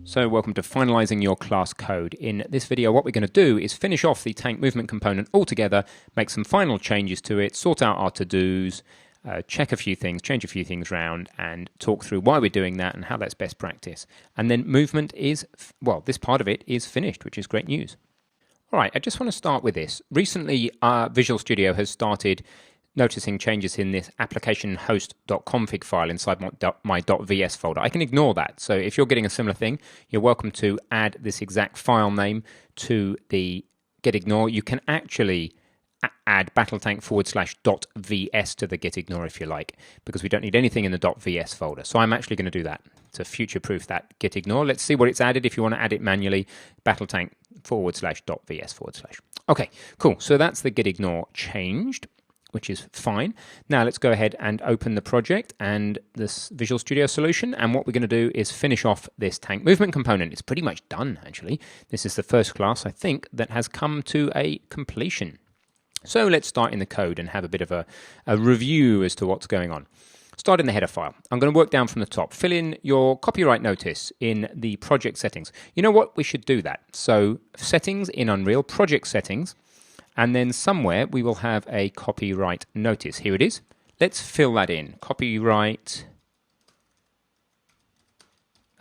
So welcome to finalizing your class code. In this video, what we're going to do is finish off the tank movement component altogether, make some final changes to it, sort out our to-dos, check a few things, change a few things around, and talk through why we're doing that and how that's best practice. And then movement is, well, this part of it is finished, which is great news. All right, I just want to start with this. Recently, Visual Studio has started noticing changes in this application host.config file inside my .vs folder. I can ignore that. So if you're getting a similar thing, you're welcome to add this exact file name to the gitignore. You can actually add battletank/.vs to the gitignore if you like, because we don't need anything in the .vs folder. So I'm actually going to do that to future-proof that gitignore. Let's see what it's added. If you want to add it manually, battletank/.vs/. Okay, cool. So that's the gitignore changed, which is fine. Now let's go ahead and open the project and this Visual Studio solution. And what we're going to do is finish off this tank movement component. It's pretty much done, actually. This is the first class, I think, that has come to a completion. So let's start in the code and have a bit of a review as to what's going on. Start in the header file. I'm going to work down from the top. Fill in your copyright notice in the project settings. You know what? We should do that. So settings in Unreal, project settings. And then somewhere we will have a copyright notice. Here it is. Let's fill that in. Copyright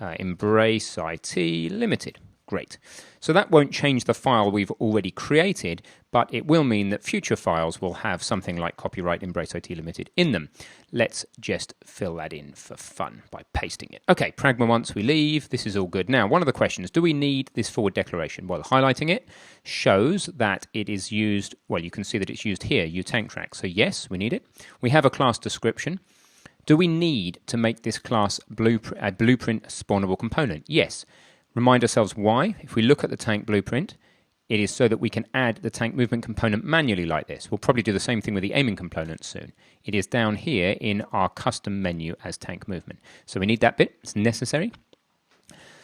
Embrace IT Limited. Great. So that won't change the file we've already created, but it will mean that future files will have something like Copyright Embrace IT Limited in them. Let's just fill that in for fun by pasting it. Okay, Pragma once we leave. This is all good. Now, one of the questions, do we need this forward declaration? Well, highlighting it shows that it is used, well, you can see that it's used here, uTankTrack. So yes, we need it. We have a class description. Do we need to make this class a blueprint spawnable component? Yes. Remind ourselves why. If we look at the tank blueprint, it is so that we can add the tank movement component manually like this. We'll probably do the same thing with the aiming component soon. It is down here in our custom menu as tank movement. So we need that bit. It's necessary.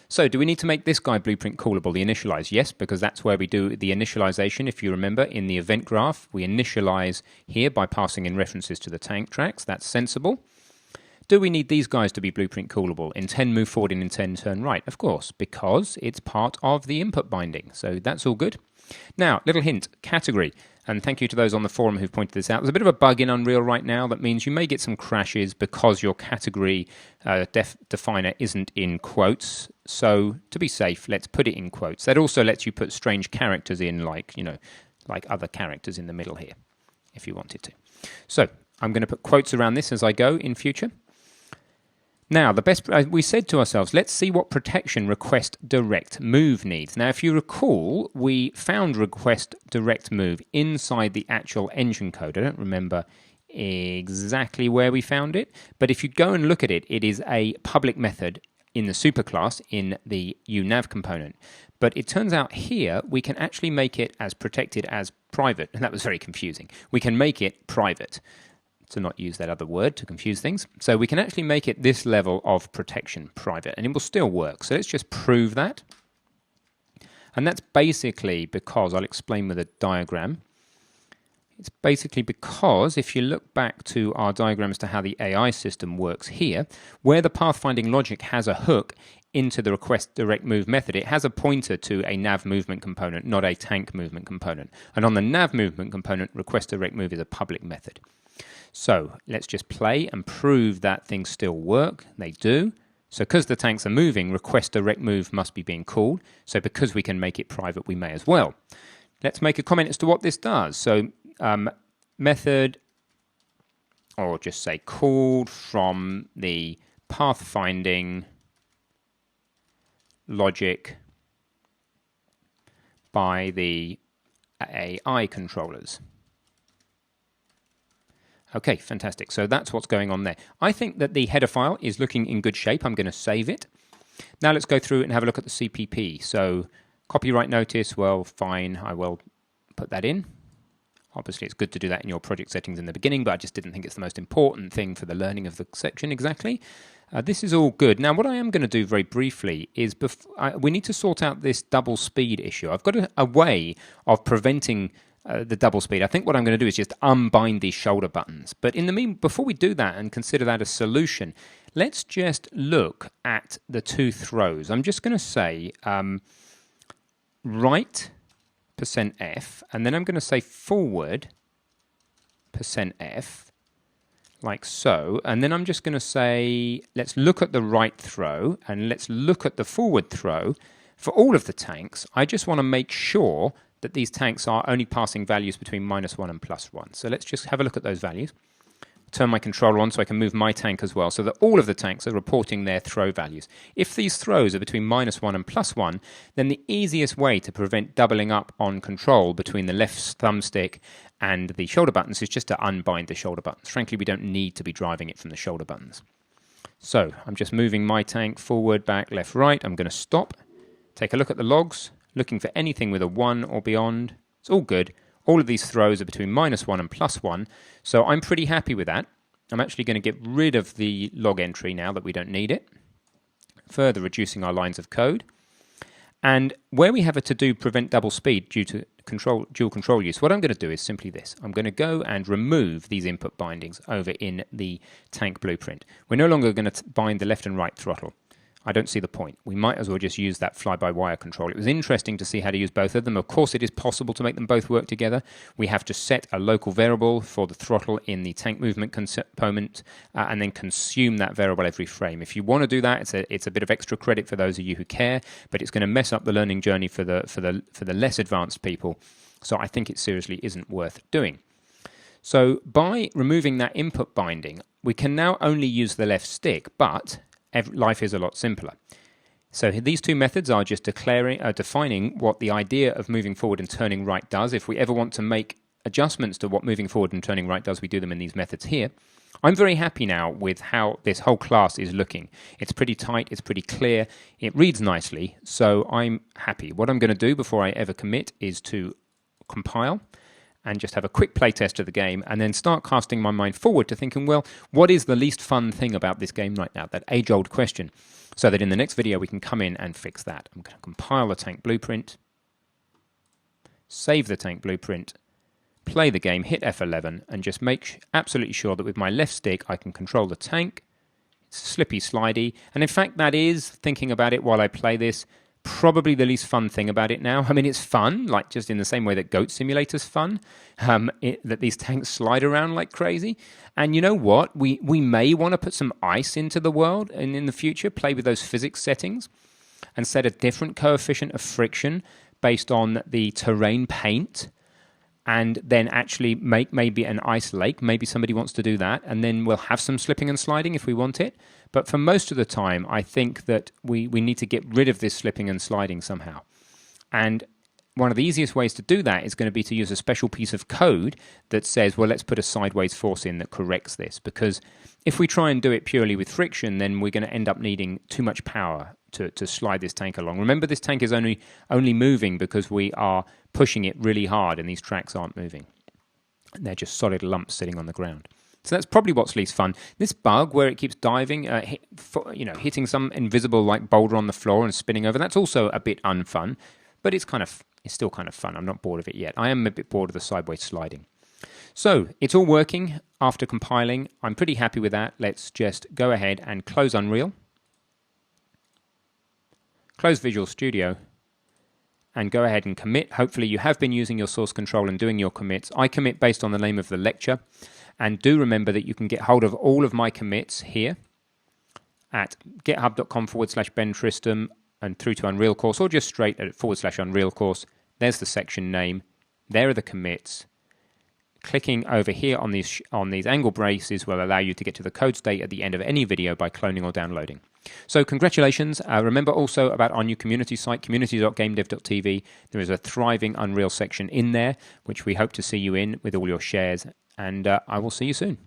So do we need to make this guy blueprint callable, the initialize? Yes, because that's where we do the initialization. If you remember, in the event graph, we initialize here by passing in references to the tank tracks. That's sensible. Do we need these guys to be blueprint callable? Intend move forward and intend turn right? Of course, because it's part of the input binding. So that's all good. Now, little hint, category. And thank you to those on the forum who've pointed this out. There's a bit of a bug in Unreal right now that means you may get some crashes because your category definer isn't in quotes. So to be safe, let's put it in quotes. That also lets you put strange characters in, like, you know, like other characters in the middle here, if you wanted to. So I'm going to put quotes around this as I go in future. Now, we said to ourselves, let's see what protection request direct move needs. Now, if you recall, we found request direct move inside the actual engine code. I don't remember exactly where we found it, but if you go and look at it, it is a public method in the superclass in the uNav component. But it turns out here we can actually make it as protected as private, and that was very confusing. We can make it private, to not use that other word to confuse things. So we can actually make it this level of protection, private, and it will still work. So let's just prove that. And that's basically because, I'll explain with a diagram. It's basically because if you look back to our diagram as to how the AI system works here, where the pathfinding logic has a hook into the request direct move method, it has a pointer to a nav movement component, not a tank movement component. And on the nav movement component, request direct move is a public method. So let's just play and prove that things still work. They do. So because the tanks are moving, request direct move must be being called. So because we can make it private, we may as well. Let's make a comment as to what this does. So method, or just say called from the pathfinding logic by the AI controllers. Okay, fantastic. So that's what's going on there. I think that the header file is looking in good shape. I'm going to save it. Now let's go through and have a look at the CPP. So copyright notice, well, fine. I will put that in. Obviously, it's good to do that in your project settings in the beginning, but I just didn't think it's the most important thing for the learning of the section exactly. This is all good. Now, what I am going to do very briefly is we need to sort out this double speed issue. I've got a way of preventing the double speed. I think what I'm going to do is just unbind these shoulder buttons. But in the before we do that and consider that a solution, let's just look at the two throws. I'm just going to say right %F, and then I'm going to say forward %F, like so, and then I'm just going to say, let's look at the right throw, and let's look at the forward throw. For all of the tanks, I just want to make sure that these tanks are only passing values between -1 and +1. So let's just have a look at those values. Turn my controller on so I can move my tank as well, so that all of the tanks are reporting their throw values. If these throws are between -1 and +1, then the easiest way to prevent doubling up on control between the left thumbstick and the shoulder buttons is just to unbind the shoulder buttons. Frankly, we don't need to be driving it from the shoulder buttons. So I'm just moving my tank forward, back, left, right. I'm going to stop, take a look at the logs, looking for anything with a 1 or beyond. It's all good. All of these throws are between -1 and +1, so I'm pretty happy with that. I'm actually going to get rid of the log entry now that we don't need it, further reducing our lines of code. And where we have a to-do prevent double speed due to dual control use, what I'm going to do is simply this. I'm going to go and remove these input bindings over in the tank blueprint. We're no longer going to bind the left and right throttle. I don't see the point. We might as well just use that fly-by-wire control. It was interesting to see how to use both of them. Of course, it is possible to make them both work together. We have to set a local variable for the throttle in the tank movement component and then consume that variable every frame. If you want to do that, it's a bit of extra credit for those of you who care, but it's going to mess up the learning journey for the less advanced people. So I think it seriously isn't worth doing. So by removing that input binding, we can now only use the left stick, but life is a lot simpler. So these two methods are just defining what the idea of moving forward and turning right does. If we ever want to make adjustments to what moving forward and turning right does, we do them in these methods here. I'm very happy now with how this whole class is looking. It's pretty tight, it's pretty clear, it reads nicely, so I'm happy. What I'm going to do before I ever commit is to compile and just have a quick play test of the game, and then start casting my mind forward to thinking, well, what is the least fun thing about this game right now? That age-old question. So that in the next video we can come in and fix that. I'm going to compile the tank blueprint, save the tank blueprint, play the game, hit F11, and just make absolutely sure that with my left stick I can control the tank. It's slippy, slidey, and in fact that is, thinking about it while I play this, probably the least fun thing about it now. I mean, it's fun, like just in the same way that Goat Simulator's fun, that these tanks slide around like crazy. And you know what? We may want to put some ice into the world and in the future, play with those physics settings and set a different coefficient of friction based on the terrain paint, and then actually make maybe an ice lake. Maybe somebody wants to do that, and then we'll have some slipping and sliding if we want it. But for most of the time, I think that we need to get rid of this slipping and sliding somehow. And one of the easiest ways to do that is going to be to use a special piece of code that says, well, let's put a sideways force in that corrects this. Because if we try and do it purely with friction, then we're going to end up needing too much power to slide this tank along. Remember, this tank is only moving because we are pushing it really hard and these tracks aren't moving. They're just solid lumps sitting on the ground. So that's probably what's least fun. This bug where it keeps diving, hitting some invisible like boulder on the floor and spinning over, that's also a bit unfun, but it's still kind of fun. I'm not bored of it yet. I am a bit bored of the sideways sliding. So it's all working after compiling. I'm pretty happy with that. Let's just go ahead and close Unreal, close Visual Studio, and go ahead and commit. Hopefully you have been using your source control and doing your commits. I commit based on the name of the lecture. And do remember that you can get hold of all of my commits here at github.com/Ben Tristram and through to Unreal Course, or just straight at /Unreal Course. There's the section name. There are the commits. Clicking over here on these angle braces will allow you to get to the code state at the end of any video by cloning or downloading. So congratulations. Remember also about our new community site, community.gamedev.tv. There is a thriving Unreal section in there, which we hope to see you in with all your shares. And I will see you soon.